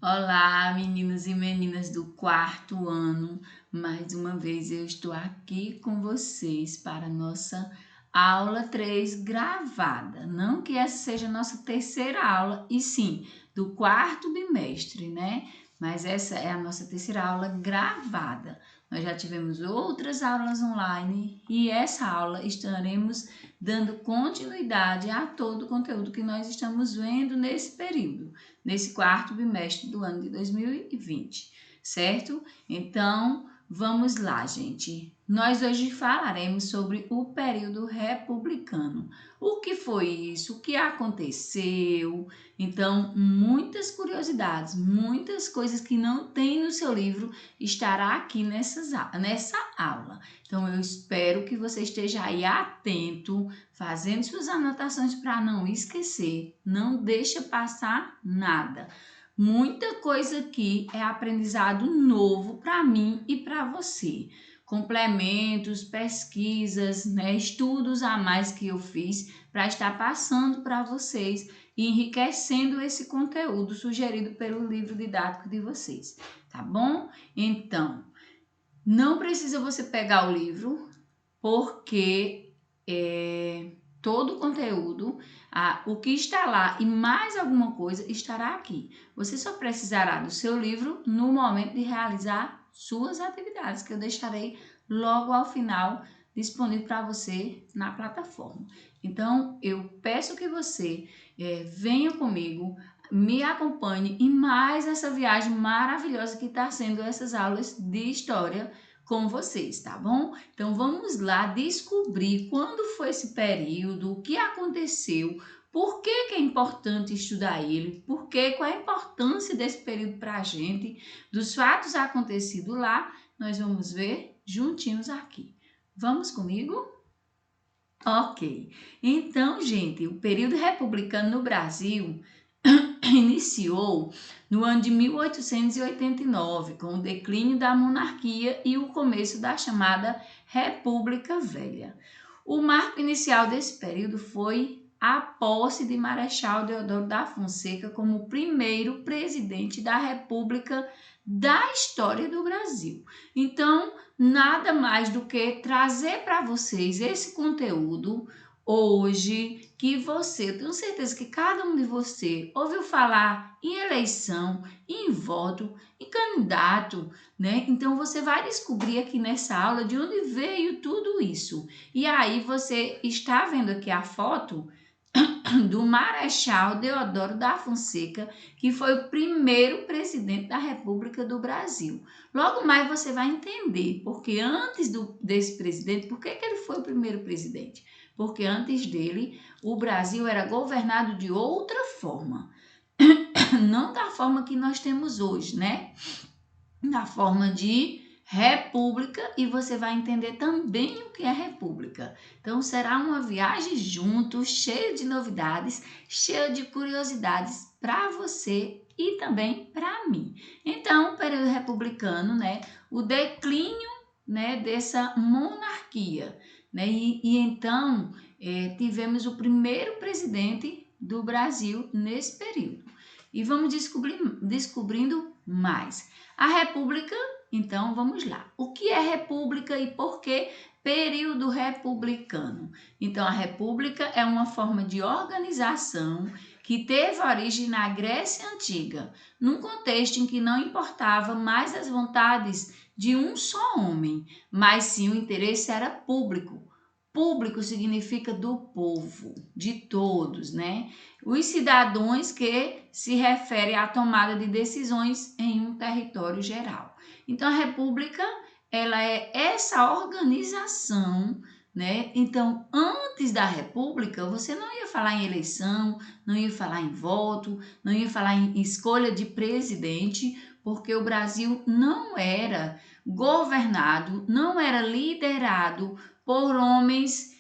Olá, meninos e meninas do quarto ano. Mais uma vez eu estou aqui com vocês para a nossa aula 3 gravada. Não que essa seja a nossa terceira aula, e sim, do quarto bimestre, né? Mas essa é a nossa terceira aula gravada. Nós já tivemos outras aulas online e essa aula estaremos dando continuidade a todo o conteúdo que nós estamos vendo nesse período, nesse quarto bimestre do ano de 2020, certo? Então, vamos lá, gente. Nós hoje falaremos sobre o período republicano. O que foi isso? O que aconteceu? Então, muitas curiosidades, muitas coisas que não tem no seu livro estará aqui nessa aula. Então, eu espero que você esteja aí atento, fazendo suas anotações para não esquecer. Não deixa passar nada. Muita coisa aqui é aprendizado novo para mim e para você. Complementos, pesquisas, né, estudos a mais que eu fiz para estar passando para vocês e enriquecendo esse conteúdo sugerido pelo livro didático de vocês, tá bom? Então, não precisa você pegar o livro, porque todo o conteúdo, o que está lá e mais alguma coisa estará aqui. Você só precisará do seu livro no momento de realizar suas atividades, que eu deixarei logo ao final disponível para você na plataforma. Então, eu peço que você venha comigo, me acompanhe em mais essa viagem maravilhosa que está sendo essas aulas de história com vocês, tá bom? Então vamos lá descobrir quando foi esse período, o que aconteceu, por que é importante estudar ele, qual é a importância desse período para a gente, dos fatos acontecidos lá, nós vamos ver juntinhos aqui. Vamos comigo? Ok. Então, gente, o período republicano no Brasil iniciou no ano de 1889, com o declínio da monarquia e o começo da chamada República Velha. O marco inicial desse período foi a posse de Marechal Deodoro da Fonseca como o primeiro presidente da República da história do Brasil. Então, nada mais do que trazer para vocês esse conteúdo hoje, que você, eu tenho certeza que cada um de você ouviu falar em eleição, em voto, em candidato, né? Então você vai descobrir aqui nessa aula de onde veio tudo isso. E aí você está vendo aqui a foto do Marechal Deodoro da Fonseca, que foi o primeiro presidente da República do Brasil. Logo mais você vai entender, porque antes desse presidente, por que ele foi o primeiro presidente? Porque antes dele, o Brasil era governado de outra forma. Não da forma que nós temos hoje, né? Da forma de república, e você vai entender também o que é república. Então será uma viagem junto, cheia de novidades, cheia de curiosidades para você e também para mim. Então, o período republicano, né, o declínio, né, dessa monarquia, né, e então tivemos o primeiro presidente do Brasil nesse período. E vamos descobrindo mais. A república, então vamos lá. O que é república e por que período republicano? Então a república é uma forma de organização que teve origem na Grécia Antiga, num contexto em que não importava mais as vontades de um só homem, mas sim o interesse era público. Público significa do povo, de todos, né? Os cidadãos, que se refere à tomada de decisões em um território geral. Então, a república, ela é essa organização, né? Então, antes da república, você não ia falar em eleição, não ia falar em voto, não ia falar em escolha de presidente, porque o Brasil não era governado, não era liderado por homens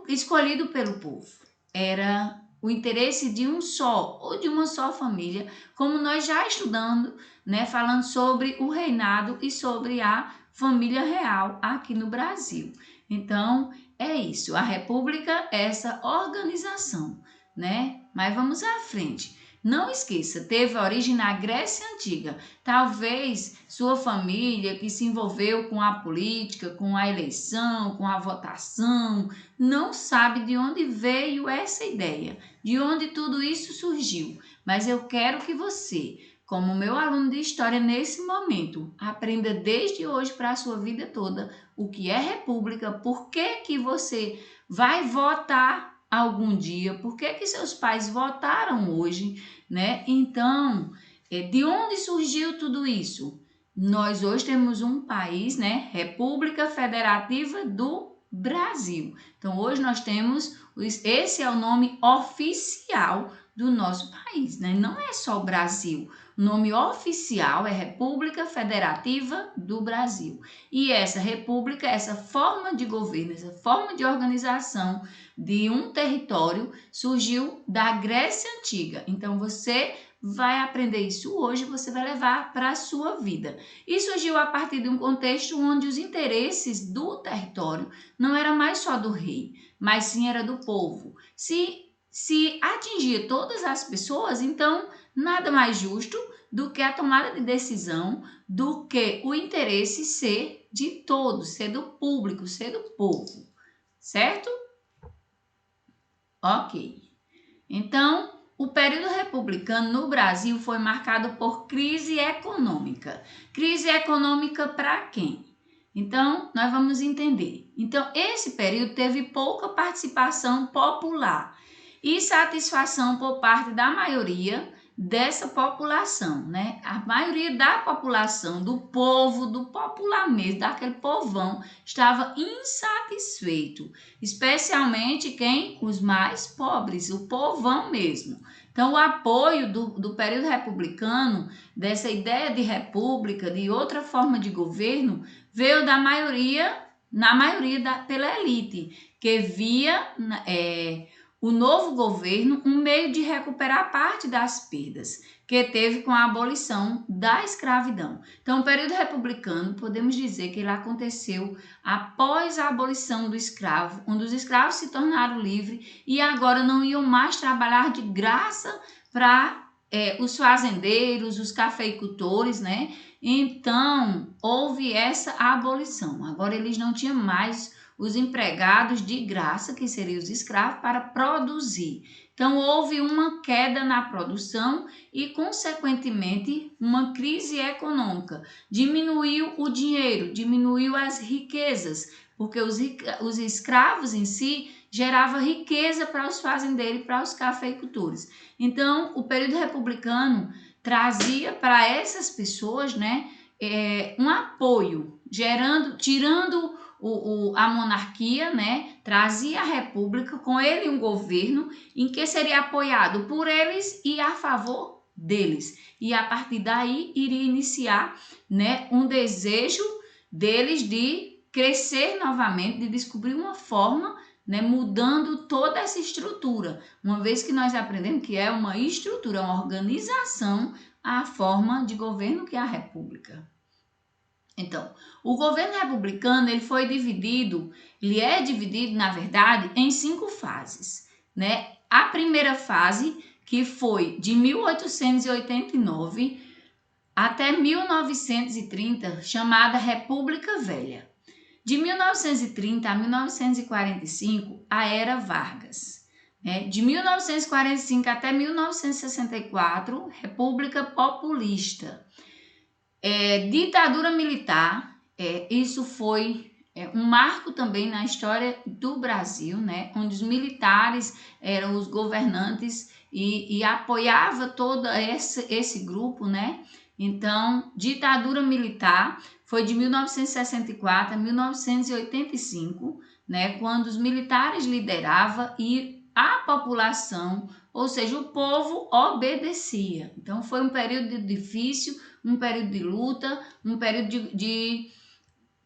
escolhido pelo povo. Era o interesse de um só ou de uma só família, como nós já estudando, né, falando sobre o reinado e sobre a família real aqui no Brasil. Então, é isso. A república é essa organização, né? Mas vamos à frente. Não esqueça, teve origem na Grécia Antiga. Talvez sua família que se envolveu com a política, com a eleição, com a votação, não sabe de onde veio essa ideia, de onde tudo isso surgiu. Mas eu quero que você, como meu aluno de história nesse momento, aprenda desde hoje para a sua vida toda o que é república, por que você vai votar algum dia, por que seus pais votaram hoje, né? Então, de onde surgiu tudo isso? Nós hoje temos um país, né? República Federativa do Brasil. Então, hoje nós temos, esse é o nome oficial do nosso país, né? Não é só o Brasil. O nome oficial é República Federativa do Brasil. E essa república, essa forma de governo, essa forma de organização de um território surgiu da Grécia Antiga. Então, você vai aprender isso hoje, você vai levar para a sua vida. E surgiu a partir de um contexto onde os interesses do território não era mais só do rei, mas sim era do povo. Se atingir todas as pessoas, então nada mais justo do que a tomada de decisão, do que o interesse ser de todos, ser do público, ser do povo, certo? Ok. Então, o período republicano no Brasil foi marcado por crise econômica. Crise econômica para quem? Então, nós vamos entender. Então, esse período teve pouca participação popular e satisfação por parte da maioria dessa população, né? A maioria da população, do povo, do popular mesmo, daquele povão, estava insatisfeito, especialmente quem? Os mais pobres, o povão mesmo. Então, o apoio do período republicano, dessa ideia de república, de outra forma de governo, veio da maioria, pela elite, que via o novo governo um meio de recuperar parte das perdas que teve com a abolição da escravidão. Então, o período republicano, podemos dizer que ele aconteceu após a abolição do escravo, onde os escravos se tornaram livres e agora não iam mais trabalhar de graça para os fazendeiros, os cafeicultores, né? Então, houve essa abolição. Agora eles não tinham mais os empregados de graça, que seriam os escravos, para produzir. Então, houve uma queda na produção e, consequentemente, uma crise econômica. Diminuiu o dinheiro, diminuiu as riquezas, porque os escravos em si geravam riqueza para os fazendeiros e para os cafeicultores. Então, o período republicano trazia para essas pessoas, né, um apoio, tirando a monarquia, né, trazia a república, com ele um governo em que seria apoiado por eles e a favor deles. E a partir daí iria iniciar, né, um desejo deles de crescer novamente, de descobrir uma forma, né, mudando toda essa estrutura, uma vez que nós aprendemos que é uma estrutura, uma organização, a forma de governo que é a república. Então, o governo republicano ele é dividido, na verdade, em 5 fases, né? A primeira fase, que foi de 1889 até 1930, chamada República Velha. De 1930 a 1945, a Era Vargas. De 1945 até 1964, República Populista. Ditadura militar, isso foi um marco também na história do Brasil, né? Onde os militares eram os governantes e apoiava todo esse grupo, né? Então, ditadura militar foi de 1964 a 1985, né? Quando os militares lideravam e a população, ou seja, o povo obedecia. Então, foi um período difícil, um período de luta, um período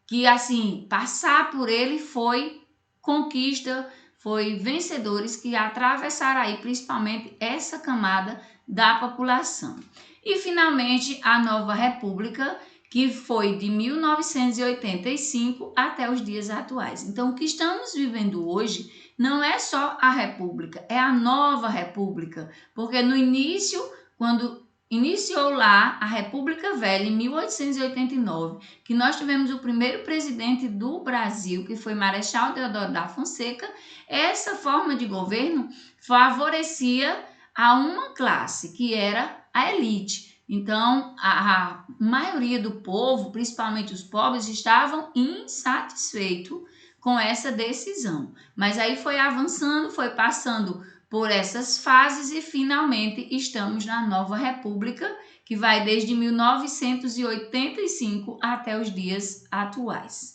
que, assim, passar por ele foi conquista, foi vencedores que atravessaram aí, principalmente, essa camada da população. E, finalmente, a nova república, que foi de 1985 até os dias atuais. Então, o que estamos vivendo hoje não é só a república, é a nova república, porque no início, quando iniciou lá a República Velha, em 1889, que nós tivemos o primeiro presidente do Brasil, que foi Marechal Deodoro da Fonseca, essa forma de governo favorecia a uma classe, que era a elite. Então, a maioria do povo, principalmente os pobres, estavam insatisfeitos com essa decisão. Mas aí foi avançando, foi passando por essas fases e finalmente estamos na nova república, que vai desde 1985 até os dias atuais.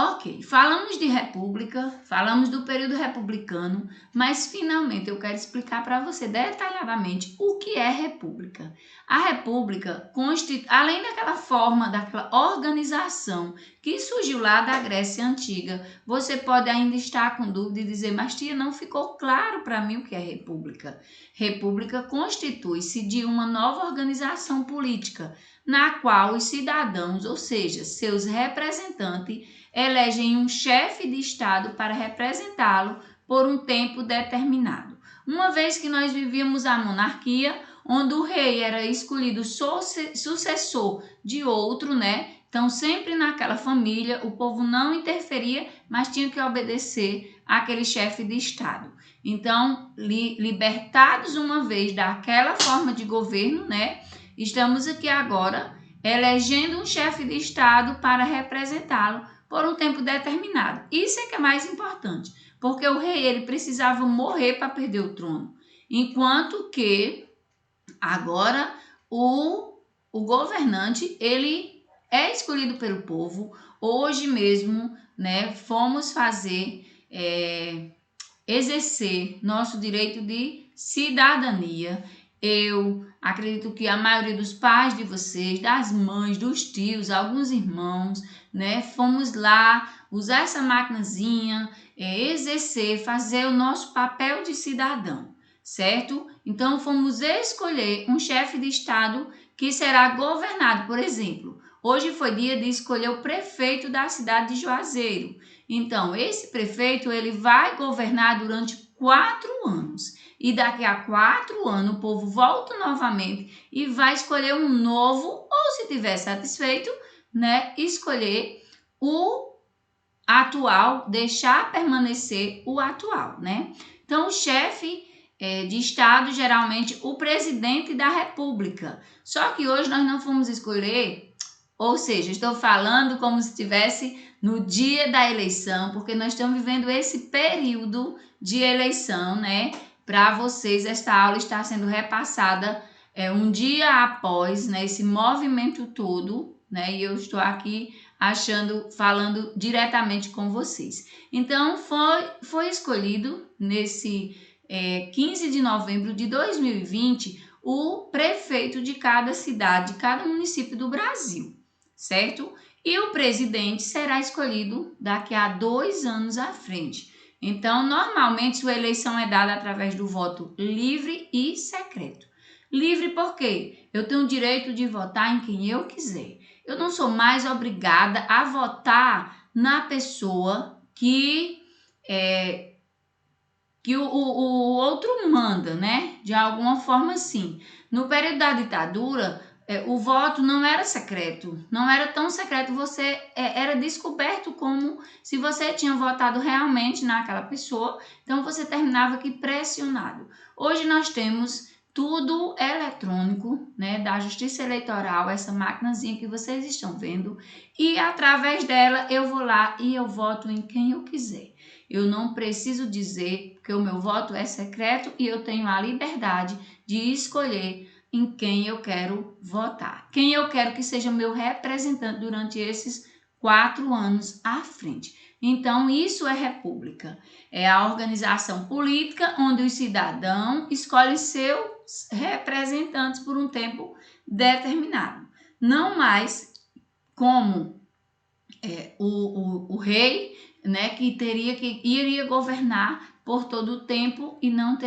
Ok, falamos de república, falamos do período republicano, mas finalmente eu quero explicar para você detalhadamente o que é república. A república, além daquela forma, daquela organização que surgiu lá da Grécia Antiga, você pode ainda estar com dúvida e dizer, mas tia, não ficou claro para mim o que é república. República constitui-se de uma nova organização política, na qual os cidadãos, ou seja, seus representantes, elegem um chefe de Estado para representá-lo por um tempo determinado. Uma vez que nós vivíamos a monarquia, onde o rei era escolhido sucessor de outro, né? Então, sempre naquela família, o povo não interferia, mas tinha que obedecer àquele chefe de Estado. Então, libertados uma vez daquela forma de governo, né? Estamos aqui agora elegendo um chefe de Estado para representá-lo por um tempo determinado. Isso é que é mais importante, porque o rei ele precisava morrer para perder o trono, enquanto que agora o governante ele é escolhido pelo povo. Hoje mesmo, né, fomos exercer nosso direito de cidadania. Eu acredito que a maioria dos pais de vocês, das mães, dos tios, alguns irmãos, né, fomos lá usar essa maquinazinha, exercer, fazer o nosso papel de cidadão, certo? Então, fomos escolher um chefe de Estado que será governado, por exemplo, hoje foi dia de escolher o prefeito da cidade de Juazeiro. Então, esse prefeito ele vai governar durante 4 anos. E daqui a 4 anos o povo volta novamente e vai escolher um novo, ou se estiver satisfeito, né, escolher o atual, deixar permanecer o atual, né? Então, o chefe de Estado, geralmente o presidente da República. Só que hoje nós não fomos escolher, ou seja, estou falando como se estivesse no dia da eleição, porque nós estamos vivendo esse período de eleição, né? Para vocês, esta aula está sendo repassada um dia após, né, esse movimento todo, né? E eu estou aqui falando diretamente com vocês. Então, foi escolhido nesse 15 de novembro de 2020 o prefeito de cada cidade, de cada município do Brasil, certo? E o presidente será escolhido daqui a 2 anos à frente. Então, normalmente, sua eleição é dada através do voto livre e secreto. Livre por quê? Eu tenho o direito de votar em quem eu quiser. Eu não sou mais obrigada a votar na pessoa que o outro manda, né? De alguma forma, sim. No período da ditadura, o voto não era secreto, não era tão secreto, você era descoberto como se você tinha votado realmente naquela pessoa, então você terminava aqui pressionado. Hoje nós temos tudo eletrônico, né, da Justiça Eleitoral, essa maquinazinha que vocês estão vendo, e através dela eu vou lá e eu voto em quem eu quiser. Eu não preciso dizer que o meu voto é secreto e eu tenho a liberdade de escolher em quem eu quero votar, quem eu quero que seja meu representante durante esses 4 anos à frente. Então, isso é república. É a organização política onde os cidadãos escolhem seus representantes por um tempo determinado. Não mais como o rei, né, que iria governar por todo o tempo e não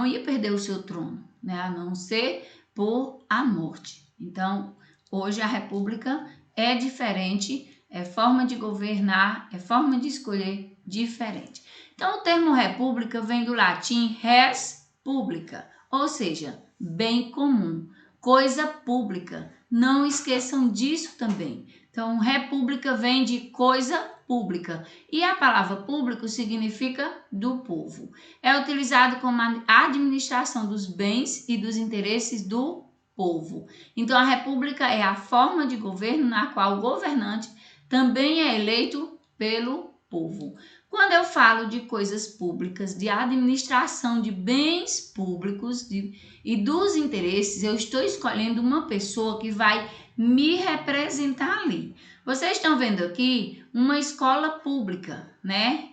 ia perder o seu trono, né, a não ser por a morte. Então, hoje a república é diferente, é forma de governar, é forma de escolher diferente. Então, o termo república vem do latim res publica, ou seja, bem comum, coisa pública. Não esqueçam disso também. Então, república vem de coisa pública e a palavra público significa do povo. É utilizado como a administração dos bens e dos interesses do povo. Então, a república é a forma de governo na qual o governante também é eleito pelo povo. Quando eu falo de coisas públicas, de administração de bens públicos e dos interesses, eu estou escolhendo uma pessoa que vai me representar ali. Vocês estão vendo aqui uma escola pública, né?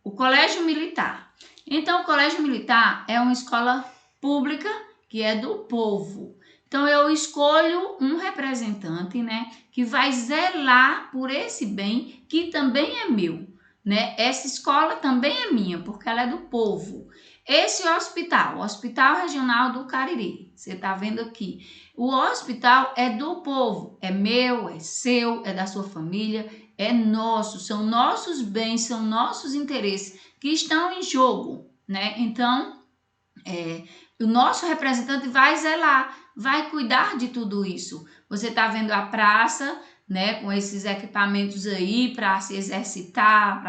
O Colégio Militar. Então, o Colégio Militar é uma escola pública que é do povo. Então, eu escolho um representante, né, que vai zelar por esse bem que também é meu, né? Essa escola também é minha, porque ela é do povo. Esse hospital, o Hospital Regional do Cariri, você está vendo aqui. O hospital é do povo, é meu, é seu, é da sua família, é nosso, são nossos bens, são nossos interesses que estão em jogo, né? Então, o nosso representante vai zelar, vai cuidar de tudo isso. Você está vendo a praça, né, com esses equipamentos aí para se exercitar,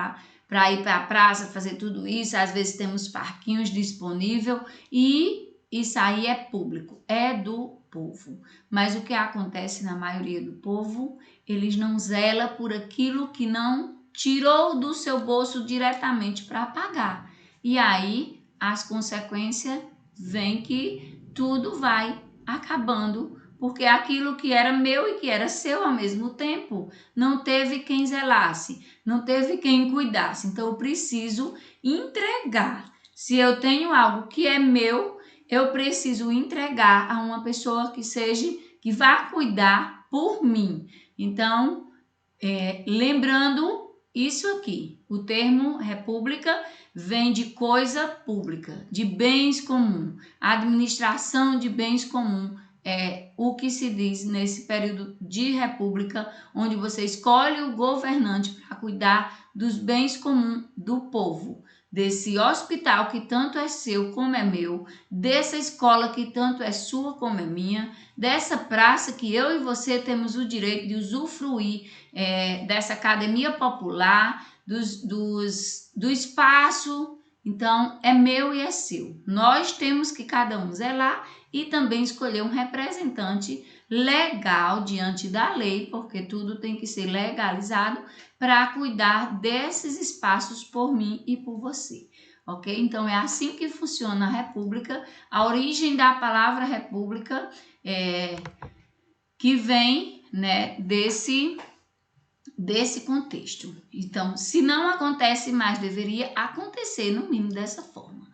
para ir para a praça, fazer tudo isso. Às vezes temos parquinhos disponíveis e isso aí é público, é do povo. Mas o que acontece na maioria do povo, eles não zelam por aquilo que não tirou do seu bolso diretamente para pagar. E aí as consequências vêm que tudo vai acabando, porque aquilo que era meu e que era seu ao mesmo tempo, não teve quem zelasse, não teve quem cuidasse. Então, eu preciso entregar. Se eu tenho algo que é meu, eu preciso entregar a uma pessoa que vá cuidar por mim. Então, lembrando isso aqui, o termo república vem de coisa pública, de bens comuns. A administração de bens comuns é o que se diz nesse período de república, onde você escolhe o governante para cuidar dos bens comuns do povo. Desse hospital que tanto é seu como é meu, dessa escola que tanto é sua como é minha, dessa praça que eu e você temos o direito de usufruir, dessa academia popular, do espaço. Então, é meu e é seu. Nós temos que cada um zelar e também escolher um representante legal diante da lei, porque tudo tem que ser legalizado para cuidar desses espaços por mim e por você. Ok? Então, é assim que funciona a república. A origem da palavra república que vem, né, desse contexto. Então, se não acontece mais, deveria acontecer no mínimo dessa forma.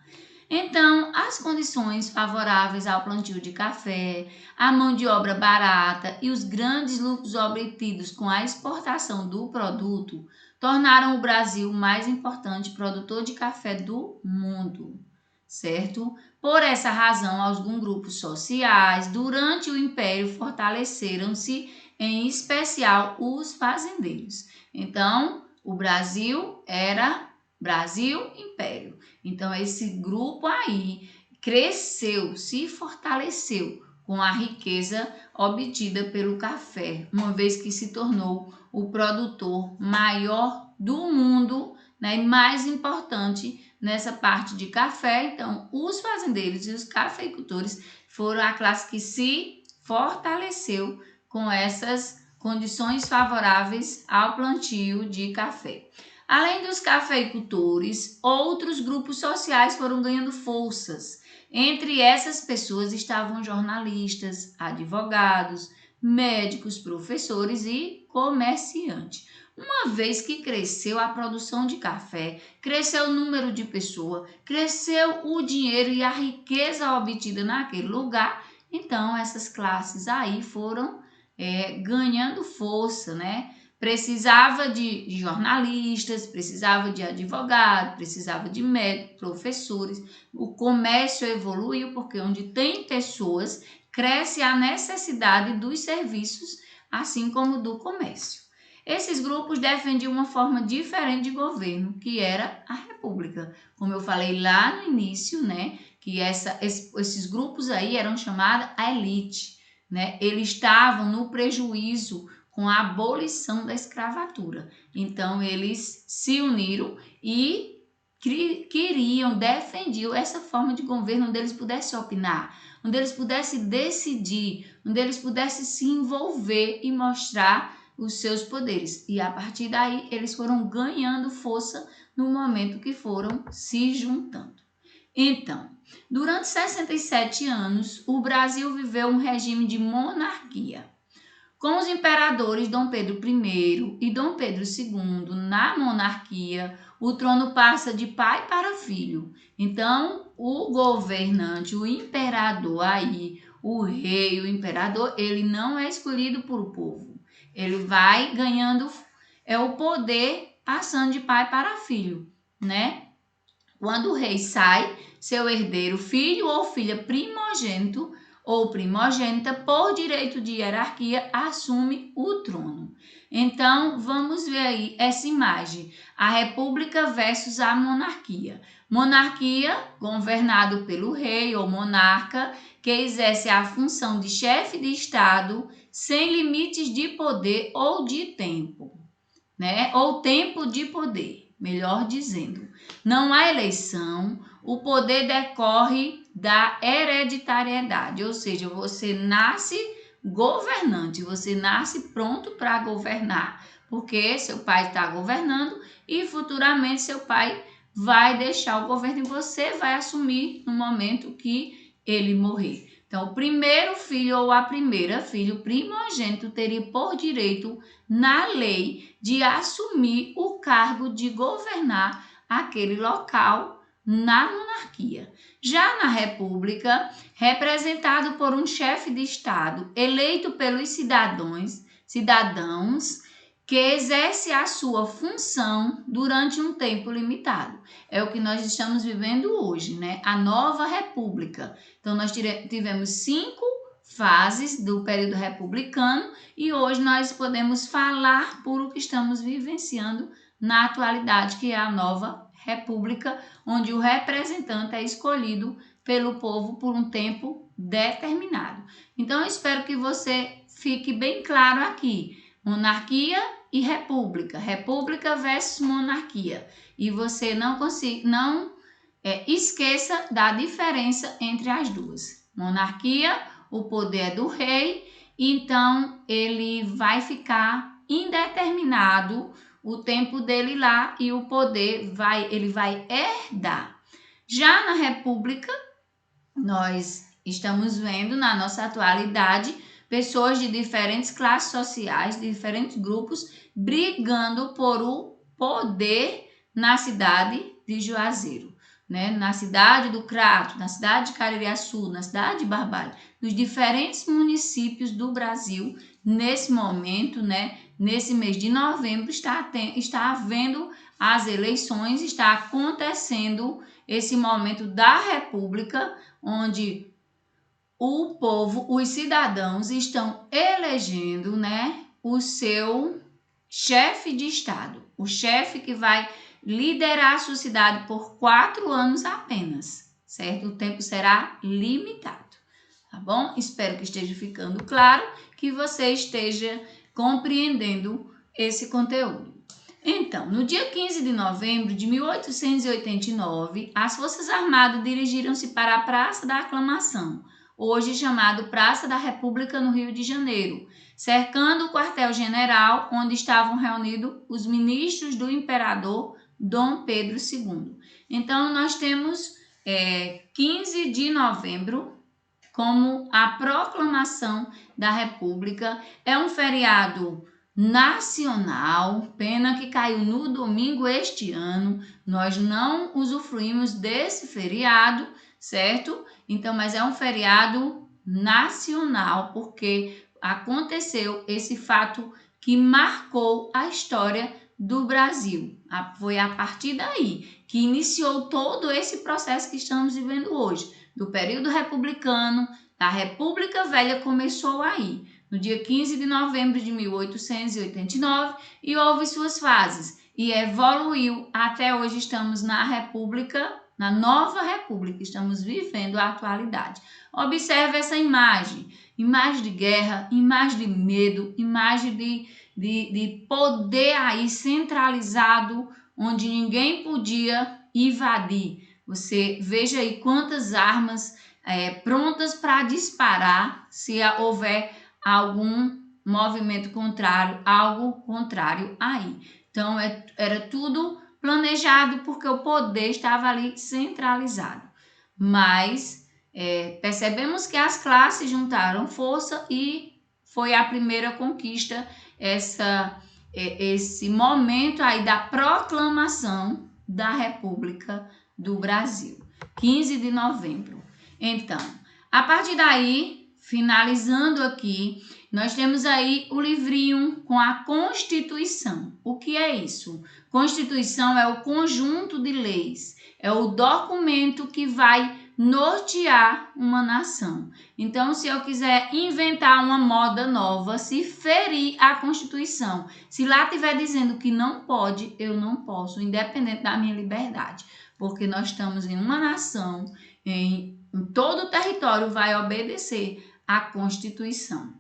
Então, as condições favoráveis ao plantio de café, a mão de obra barata e os grandes lucros obtidos com a exportação do produto tornaram o Brasil o mais importante produtor de café do mundo, certo? Por essa razão, alguns grupos sociais durante o Império fortaleceram-se, em especial os fazendeiros. Então, o Brasil era Brasil Império. Então, esse grupo aí cresceu, se fortaleceu com a riqueza obtida pelo café, uma vez que se tornou o produtor maior do mundo, né, e mais importante nessa parte de café. Então, os fazendeiros e os cafeicultores foram a classe que se fortaleceu com essas condições favoráveis ao plantio de café. Além dos cafeicultores, outros grupos sociais foram ganhando forças. Entre essas pessoas estavam jornalistas, advogados, médicos, professores e comerciantes. Uma vez que cresceu a produção de café, cresceu o número de pessoas, cresceu o dinheiro e a riqueza obtida naquele lugar, então essas classes aí foram ganhando força, né? Precisava de jornalistas, precisava de advogados, precisava de médicos, professores. O comércio evoluiu porque onde tem pessoas, cresce a necessidade dos serviços, assim como do comércio. esses grupos defendiam uma forma diferente de governo, que era a república. Como eu falei lá no início, né, que esses grupos aí eram chamados a elite, né? Eles estavam no prejuízo com a abolição da escravatura. Então, eles se uniram e defendiam essa forma de governo onde eles pudessem opinar, onde eles pudessem decidir, onde eles pudessem se envolver e mostrar os seus poderes. E a partir daí, eles foram ganhando força no momento que foram se juntando. Então, durante 67 anos, o Brasil viveu um regime de monarquia. Com os imperadores Dom Pedro I e Dom Pedro II na monarquia, o trono passa de pai para filho. Então, o governante, o imperador aí, o rei, o imperador, ele não é escolhido por povo. Ele vai ganhando o poder passando de pai para filho, né? Quando o rei sai, seu herdeiro, filho ou filha primogênito ou primogênita, por direito de hierarquia, assume o trono. Então, vamos ver aí essa imagem, a república versus a monarquia. Monarquia, governado pelo rei ou monarca, que exerce a função de chefe de Estado sem limites de poder ou de tempo, né? Ou tempo de poder, melhor dizendo. Não há eleição, o poder decorre da hereditariedade, ou seja, você nasce governante, você nasce pronto para governar, porque seu pai está governando e futuramente seu pai vai deixar o governo e você vai assumir no momento que ele morrer. Então, o primeiro filho ou a primeira filho primogênito teria por direito, na lei, de assumir o cargo de governar aquele local na monarquia. Já na república, representado por um chefe de Estado eleito pelos cidadãos que exerce a sua função durante um tempo limitado. É o que nós estamos vivendo hoje, né? A nova república. Então, nós tivemos 5 fases do período republicano e hoje nós podemos falar por o que estamos vivenciando na atualidade, que é a nova república, onde o representante é escolhido pelo povo por um tempo determinado. Então, eu espero que você fique bem claro aqui. Monarquia e república, república versus monarquia. E você não esqueça da diferença entre as duas. Monarquia, o poder é do rei, então ele vai ficar indeterminado o tempo dele lá e o poder ele vai herdar. Já na república, nós estamos vendo na nossa atualidade pessoas de diferentes classes sociais, de diferentes grupos, brigando por o poder na cidade de Juazeiro, né? Na cidade do Crato, na cidade de Caririaçu, na cidade de Barbalha, nos diferentes municípios do Brasil, nesse momento, né? Nesse mês de novembro, está havendo as eleições, está acontecendo esse momento da República, onde o povo, os cidadãos estão elegendo, né, o seu chefe de Estado, o chefe que vai liderar a sua cidade por 4 anos apenas, certo? O tempo será limitado, tá bom? Espero que esteja ficando claro, que você esteja compreendendo esse conteúdo. Então, no dia 15 de novembro de 1889, as Forças Armadas dirigiram-se para a Praça da Aclamação, hoje chamado Praça da República, no Rio de Janeiro, cercando o quartel-general onde estavam reunidos os ministros do imperador Dom Pedro II. Então, nós temos 15 de novembro como a proclamação da República. É um feriado nacional, pena que caiu no domingo este ano. Nós não usufruímos desse feriado, certo? Então, mas é um feriado nacional porque aconteceu esse fato que marcou a história do Brasil. Foi a partir daí que iniciou todo esse processo que estamos vivendo hoje, do período republicano. A República Velha começou aí. no dia 15 de novembro de 1889 e houve suas fases e evoluiu até hoje. Estamos na República, na nova República, estamos vivendo a atualidade. Observe essa imagem de guerra, imagem de medo, imagem de poder aí centralizado, onde ninguém podia invadir. Você veja aí quantas armas prontas para disparar se houver algum movimento contrário, algo contrário aí. Então, era tudo planejado porque o poder estava ali centralizado. Mas percebemos que as classes juntaram força e foi a primeira conquista, esse momento aí da proclamação da República do Brasil, 15 de novembro. Então, a partir daí, finalizando aqui, nós temos aí o livrinho com a Constituição. O que é isso? Constituição é o conjunto de leis, é o documento que vai nortear uma nação. Então, se eu quiser inventar uma moda nova, se ferir a Constituição, se lá estiver dizendo que não pode, eu não posso, independente da minha liberdade, porque nós estamos em uma nação, em todo o território vai obedecer à Constituição.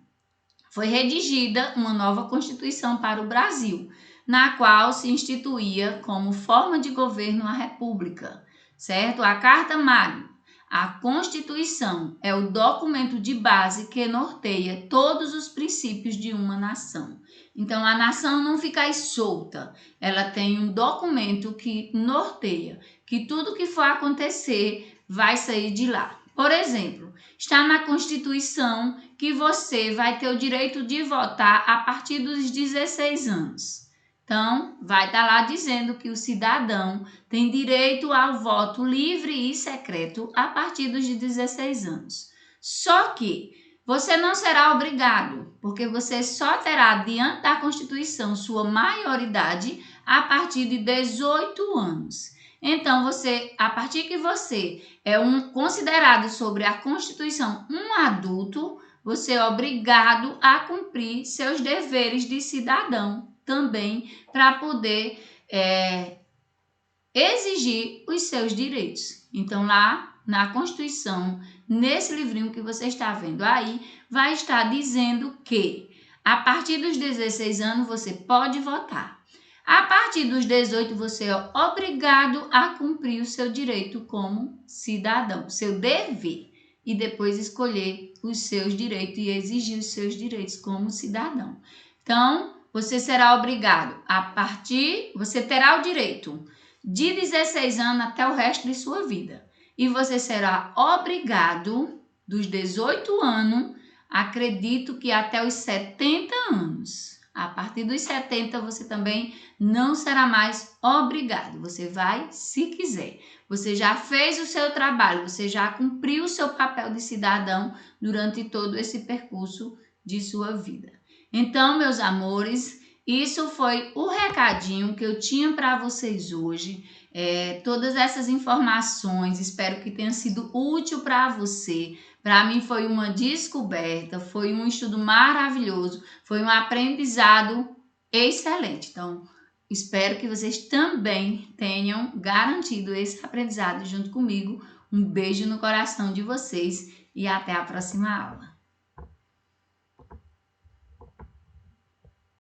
Foi redigida uma nova Constituição para o Brasil, na qual se instituía como forma de governo a República, certo? A Carta Magna, a Constituição, é o documento de base que norteia todos os princípios de uma nação. Então, a nação não fica aí solta, ela tem um documento que norteia, que tudo que for acontecer vai sair de lá. Por exemplo, está na Constituição que você vai ter o direito de votar a partir dos 16 anos. Então, vai estar lá dizendo que o cidadão tem direito ao voto livre e secreto a partir dos 16 anos. Só que você não será obrigado, porque você só terá diante da Constituição sua maioridade a partir de 18 anos. Então, a partir que você é considerado sobre a Constituição um adulto, você é obrigado a cumprir seus deveres de cidadão também para poder exigir os seus direitos. Então, lá na Constituição, nesse livrinho que você está vendo aí, vai estar dizendo que a partir dos 16 anos você pode votar. A partir dos 18, você é obrigado a cumprir o seu direito como cidadão, seu dever, e depois escolher os seus direitos e exigir os seus direitos como cidadão. Então, você será obrigado você terá o direito de 16 anos até o resto de sua vida. E você será obrigado dos 18 anos, acredito que até os 70 anos. A partir dos 70, você também não será mais obrigado. Você vai se quiser. Você já fez o seu trabalho, você já cumpriu o seu papel de cidadão durante todo esse percurso de sua vida. Então, meus amores, isso foi o recadinho que eu tinha para vocês hoje. Todas essas informações, espero que tenha sido útil para você. Para mim foi uma descoberta, foi um estudo maravilhoso, foi um aprendizado excelente. Então, espero que vocês também tenham garantido esse aprendizado junto comigo. Um beijo no coração de vocês e até a próxima aula.